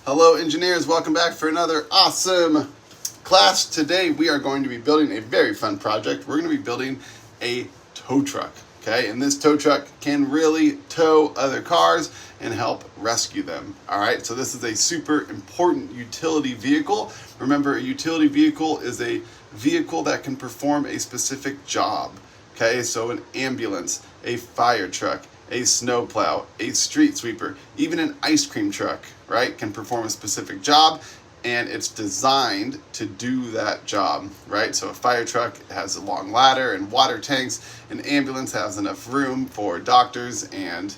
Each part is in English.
Hello engineers, welcome back for another awesome class. Today we are going to be building a very fun project. We're going to be building a tow truck, okay? And this tow truck can really tow other cars and help rescue them, all right? So this is a super important utility vehicle. Remember, a utility vehicle is a vehicle that can perform a specific job, okay? So an ambulance, a fire truck, a snowplow, a street sweeper, even an ice cream truck, right, can perform a specific job, and it's designed to do that job, right? So a fire truck has a long ladder and water tanks. An ambulance has enough room for doctors and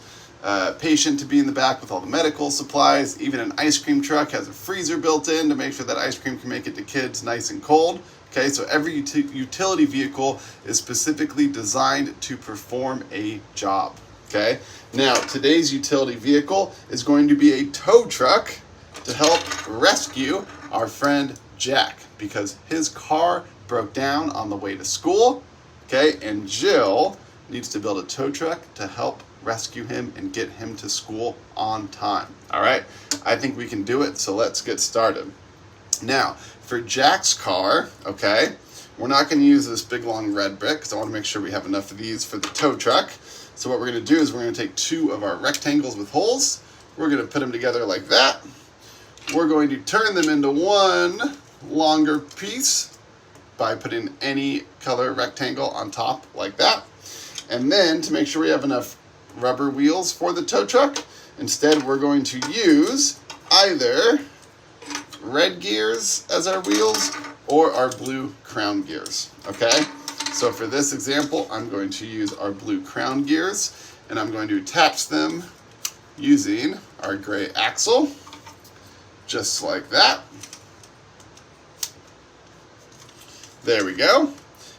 patient to be in the back with all the medical supplies. Even an ice cream truck has a freezer built in to make sure that ice cream can make it to kids nice and cold. Okay, so every utility vehicle is specifically designed to perform a job. Okay, now today's utility vehicle is going to be a tow truck to help rescue our friend Jack because his car broke down on the way to school. Okay, and Jill needs to build a tow truck to help rescue him and get him to school on time. All right, I think we can do it, so let's get started. Now, for Jack's car, okay, we're not going to use this big long red brick because I want to make sure we have enough of these for the tow truck. So what we're going to do is we're going to take two of our rectangles with holes. We're going to put them together like that. We're going to turn them into one longer piece by putting any color rectangle on top like that. And then to make sure we have enough rubber wheels for the tow truck, instead we're going to use either red gears as our wheels or our blue crown gears, okay? So for this example, I'm going to use our blue crown gears, and I'm going to attach them using our gray axle, just like that. There we go.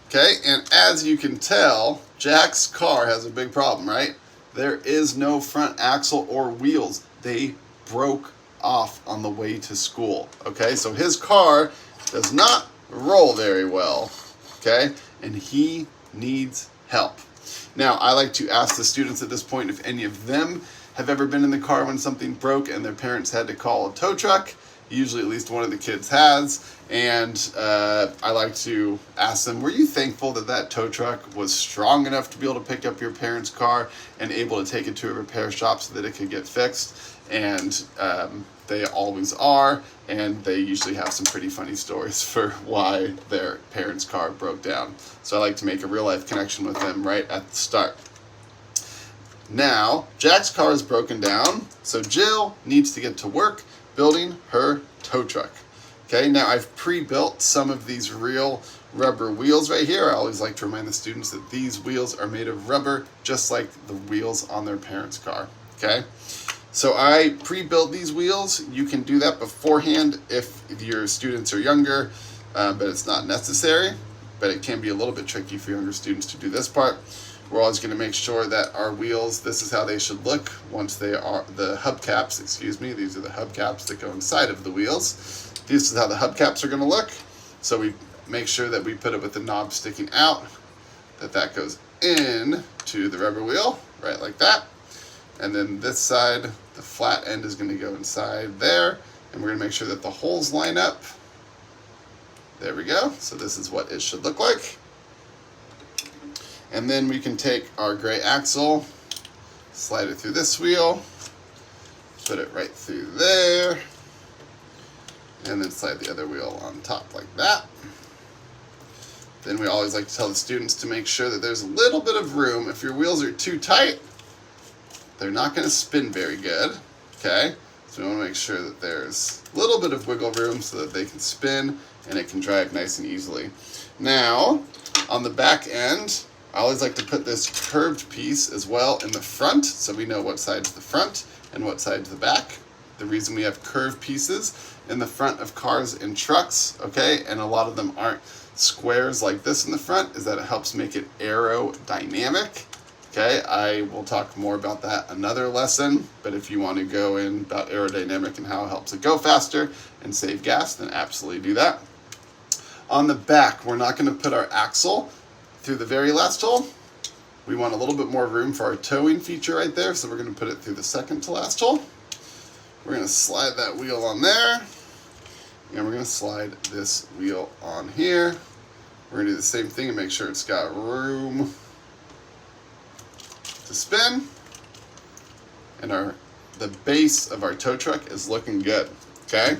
Okay, and as you can tell, Jack's car has a big problem, right? There is no front axle or wheels. They broke off on the way to school, okay? So his car does not roll very well, okay? And he needs help. Now, I like to ask the students at this point if any of them have ever been in the car when something broke and their parents had to call a tow truck. Usually at least one of the kids has. And I like to ask them, were you thankful that that tow truck was strong enough to be able to pick up your parents' car and able to take it to a repair shop so that it could get fixed? And they always are, and they usually have some pretty funny stories for why their parents' car broke down. So I like to make a real-life connection with them right at the start. Now, Jack's car is broken down, so Jill needs to get to work building her tow truck. Okay, now I've pre-built some of these real rubber wheels right here. I always like to remind the students that these wheels are made of rubber, just like the wheels on their parents' car. Okay, so I pre-built these wheels. You can do that beforehand if your students are younger, but it's not necessary. But it can be a little bit tricky for younger students to do this part. We're always going to make sure that our wheels, this is how they should look once they are, the hubcaps, excuse me, these are the hubcaps that go inside of the wheels. This is how the hubcaps are going to look. So we make sure that we put it with the knob sticking out, that goes in to the rubber wheel, right like that. And then this side, the flat end is going to go inside there, and we're going to make sure that the holes line up. There we go. So this is what it should look like. And then we can take our gray axle, slide it through this wheel, put it right through there, and then slide the other wheel on top like that. Then we always like to tell the students to make sure that there's a little bit of room. If your wheels are too tight, they're not going to spin very good, okay? So we want to make sure that there's a little bit of wiggle room so that they can spin and it can drive nice and easily. Now, on the back end, I always like to put this curved piece as well in the front so we know what side's the front and what side's the back. The reason we have curved pieces in the front of cars and trucks, okay, and a lot of them aren't squares like this in the front, is that it helps make it aerodynamic. Okay, I will talk more about that another lesson, but if you want to go in about aerodynamic and how it helps it go faster and save gas, then absolutely do that. On the back, we're not going to put our axle through the very last hole. We want a little bit more room for our towing feature right there, so we're going to put it through the second to last hole. We're going to slide that wheel on there. And we're going to slide this wheel on here. We're going to do the same thing and make sure it's got room to spin. And the base of our tow truck is looking good. Okay?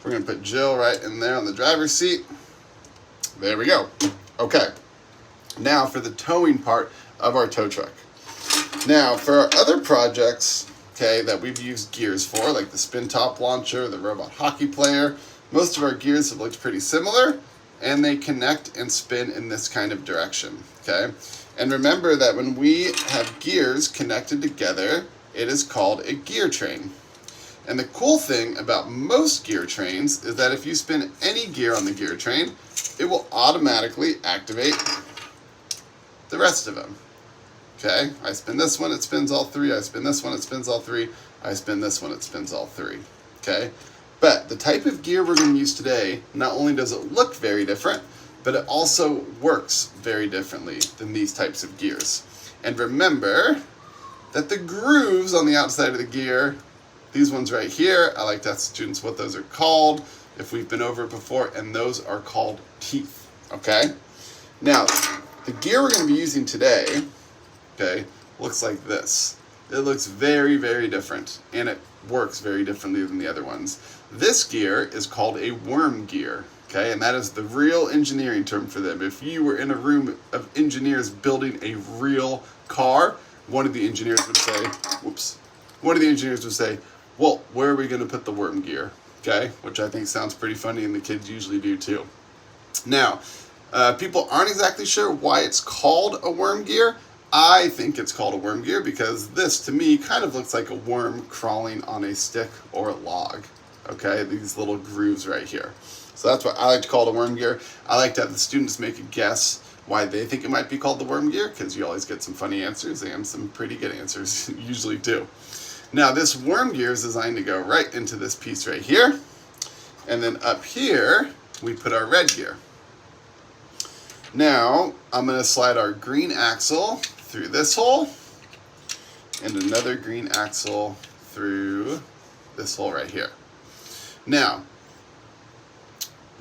We're going to put Jill right in there on the driver's seat. There we go. Okay. Now for the towing part of our tow truck. Now for our other projects, okay, that we've used gears for, like the spin top launcher, the robot hockey player, most of our gears have looked pretty similar, and they connect and spin in this kind of direction, okay? And remember that when we have gears connected together, it is called a gear train. And the cool thing about most gear trains is that if you spin any gear on the gear train, it will automatically activate the rest of them. Okay, I spin this one, it spins all three. I spin this one, it spins all three. I spin this one, it spins all three. Okay, but the type of gear we're going to use today, not only does it look very different, but it also works very differently than these types of gears. And remember that the grooves on the outside of the gear, these ones right here, I like to ask students what those are called if we've been over it before, and those are called teeth. Okay, now the gear we're going to be using today, okay, looks like this. It looks very, very different, and it works very differently than the other ones. This gear is called a worm gear, okay, and that is the real engineering term for them. If you were in a room of engineers building a real car, one of the engineers would say, well, where are we going to put the worm gear, okay, which I think sounds pretty funny, and the kids usually do too. Now, people aren't exactly sure why it's called a worm gear. I think it's called a worm gear because this, to me, kind of looks like a worm crawling on a stick or a log. Okay, these little grooves right here. So that's what I like to call it, a worm gear. I like to have the students make a guess why they think it might be called the worm gear, because you always get some funny answers and some pretty good answers, usually too. Now this worm gear is designed to go right into this piece right here. And then up here, we put our red gear. Now, I'm going to slide our green axle through this hole, and another green axle through this hole right here. Now,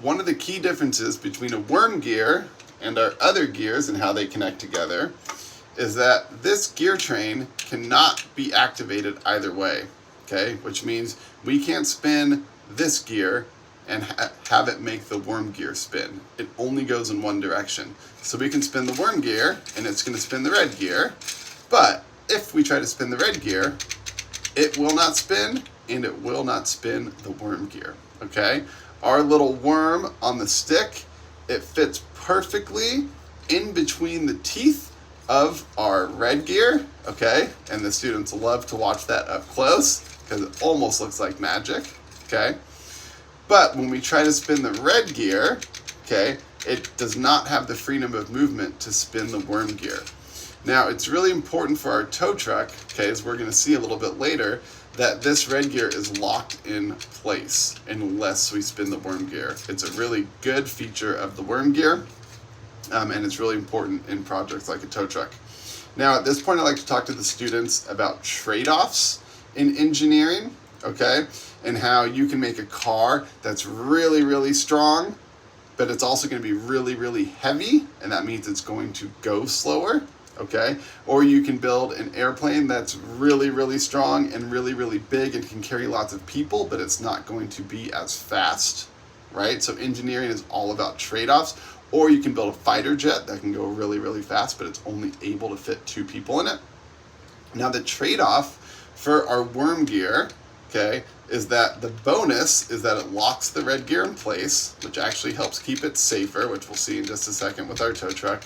one of the key differences between a worm gear and our other gears and how they connect together is that this gear train cannot be activated either way, okay? Which means we can't spin this gear and have it make the worm gear spin. It only goes in one direction. So we can spin the worm gear and it's going to spin the red gear, but if we try to spin the red gear, it will not spin and it will not spin the worm gear, okay? Our little worm on the stick, it fits perfectly in between the teeth of our red gear, okay? And the students love to watch that up close because it almost looks like magic, okay? But when we try to spin the red gear, okay, it does not have the freedom of movement to spin the worm gear. Now, it's really important for our tow truck, okay, as we're going to see a little bit later, that this red gear is locked in place unless we spin the worm gear. It's a really good feature of the worm gear, and it's really important in projects like a tow truck. Now, at this point, I'd like to talk to the students about trade-offs in engineering, okay, and how you can make a car that's really, really strong, but it's also going to be really, really heavy, and that means it's going to go slower, okay? Or you can build an airplane that's really, really strong and really, really big and can carry lots of people, but it's not going to be as fast, right? So engineering is all about trade-offs. Or you can build a fighter jet that can go really, really fast, but it's only able to fit 2 people in it. Now the trade-off for our worm gear, okay, is that the bonus is that it locks the red gear in place, which actually helps keep it safer, which we'll see in just a second with our tow truck.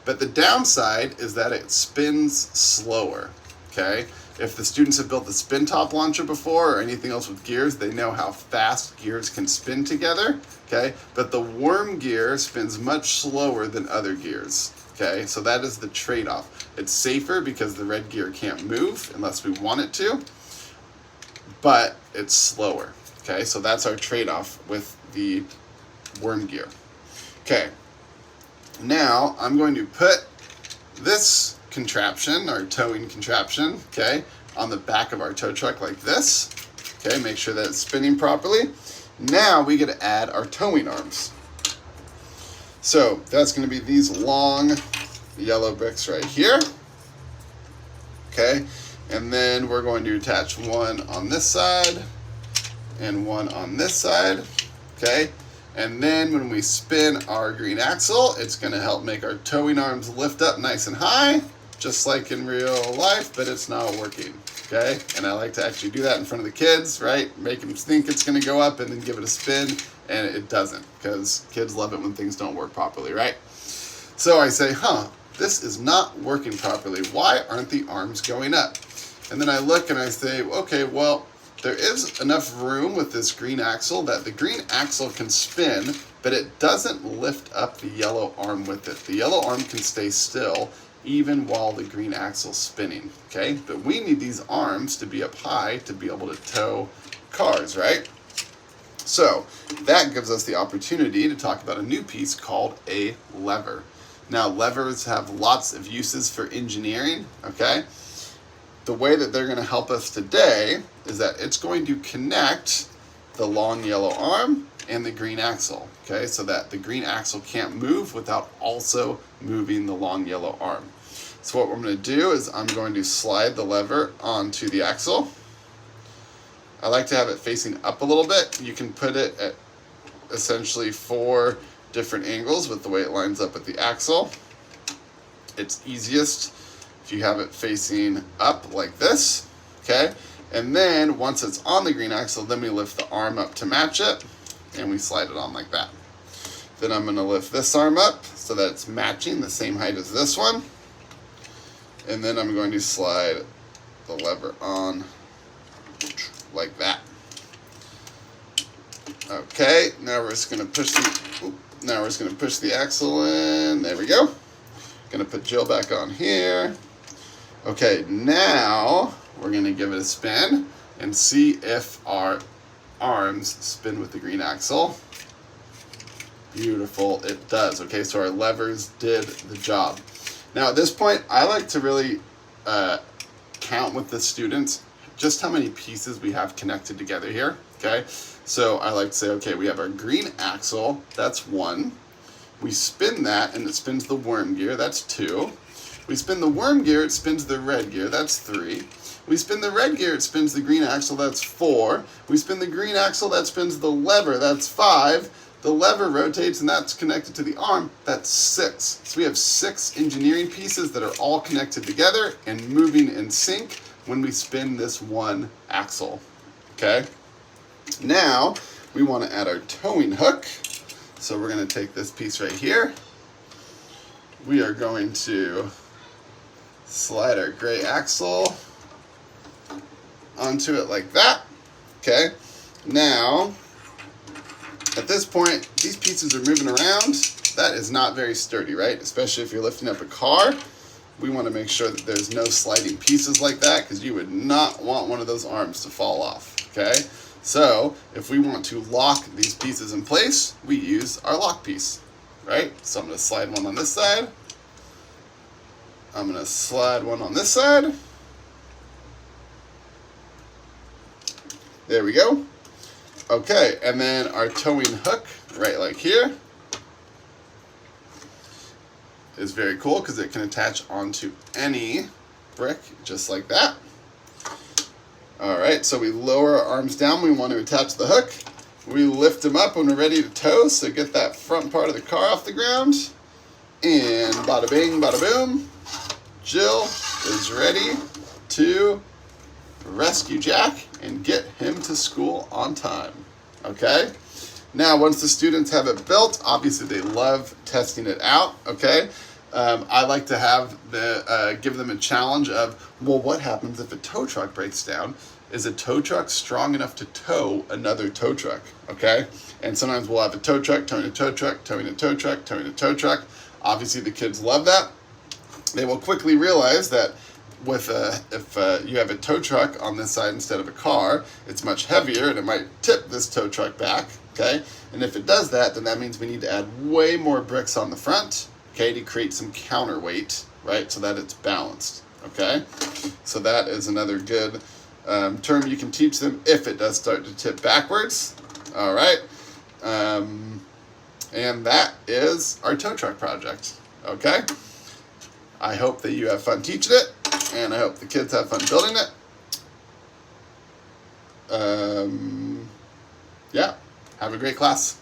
But the downside is that it spins slower, okay? If the students have built the spin top launcher before or anything else with gears, they know how fast gears can spin together, okay? But the worm gear spins much slower than other gears, okay? So that is the trade-off. It's safer because the red gear can't move unless we want it to, but it's slower, okay? So that's our trade-off with the worm gear. Okay, now I'm going to put this contraption, our towing contraption, okay, on the back of our tow truck like this, Okay, make sure that it's spinning properly. Now we get to add our towing arms. So that's going to be these long yellow bricks right here. Okay, and then we're going to attach one on this side and one on this side. Okay, and then when we spin our green axle, it's going to help make our towing arms lift up nice and high, just like in real life, but it's not working. Okay, and I like to actually do that in front of the kids, right? Make them think it's going to go up and then give it a spin, and it doesn't, because kids love it when things don't work properly, right? So I say, this is not working properly. Why aren't the arms going up? And then I look and I say, okay, well, there is enough room with this green axle that the green axle can spin, but it doesn't lift up the yellow arm with it. The yellow arm can stay still even while the green axle's spinning, okay? But we need these arms to be up high to be able to tow cars, right? So that gives us the opportunity to talk about a new piece called a lever. Now, levers have lots of uses for engineering, okay? The way that they're going to help us today is that it's going to connect the long yellow arm and the green axle, okay? So that the green axle can't move without also moving the long yellow arm. So what we're going to do is I'm going to slide the lever onto the axle. I like to have it facing up a little bit. You can put it at essentially 4 different angles with the way it lines up with the axle. It's easiest if you have it facing up like this, okay? And then once it's on the green axle, then we lift the arm up to match it, and we slide it on like that. Then I'm going to lift this arm up so that it's matching the same height as this one. And then I'm going to slide the lever on like that. Okay, now we're just going to push the axle in. There we go. Going to put Jill back on here. Okay, now we're going to give it a spin and see if our arms spin with the green axle. Beautiful, it does. Okay, so our levers did the job. Now at this point, I like to really count with the students just how many pieces we have connected together here, okay? So I like to say, okay, we have our green axle, that's 1. We spin that and it spins the worm gear, that's 2. We spin the worm gear, it spins the red gear, that's 3. We spin the red gear, it spins the green axle, that's 4. We spin the green axle, that spins the lever, that's 5. The lever rotates and that's connected to the arm, that's 6. So we have 6 engineering pieces that are all connected together and moving in sync when we spin this one axle, okay? Now, we want to add our towing hook. So we're going to take this piece right here. We are going to slide our gray axle onto it like that, okay? Now, at this point, these pieces are moving around. That is not very sturdy, right? Especially if you're lifting up a car. We want to make sure that there's no sliding pieces like that because you would not want one of those arms to fall off, okay? So if we want to lock these pieces in place, we use our lock piece, right? So I'm going to slide one on this side. I'm going to slide one on this side. There we go. Okay, and then our towing hook, right like here, is very cool because it can attach onto any brick, just like that. All right, so we lower our arms down. We want to attach the hook. We lift them up when we're ready to tow, so get that front part of the car off the ground. And bada bing, bada boom, Jill is ready to rescue Jack and get him to school on time, okay? Now, once the students have it built, obviously they love testing it out, okay? I like to have give them a challenge of, well, what happens if a tow truck breaks down? Is a tow truck strong enough to tow another tow truck, okay? And sometimes we'll have a tow truck, towing a tow truck, towing a tow truck, towing a tow truck. Obviously, the kids love that. They will quickly realize that if you have a tow truck on this side instead of a car, it's much heavier and it might tip this tow truck back, okay? And if it does that, then that means we need to add way more bricks on the front, okay, to create some counterweight, right, so that it's balanced, okay? So that is another good term you can teach them if it does start to tip backwards. All right. And that is our tow truck project. Okay. I hope that you have fun teaching it, and I hope the kids have fun building it. Yeah. Have a great class.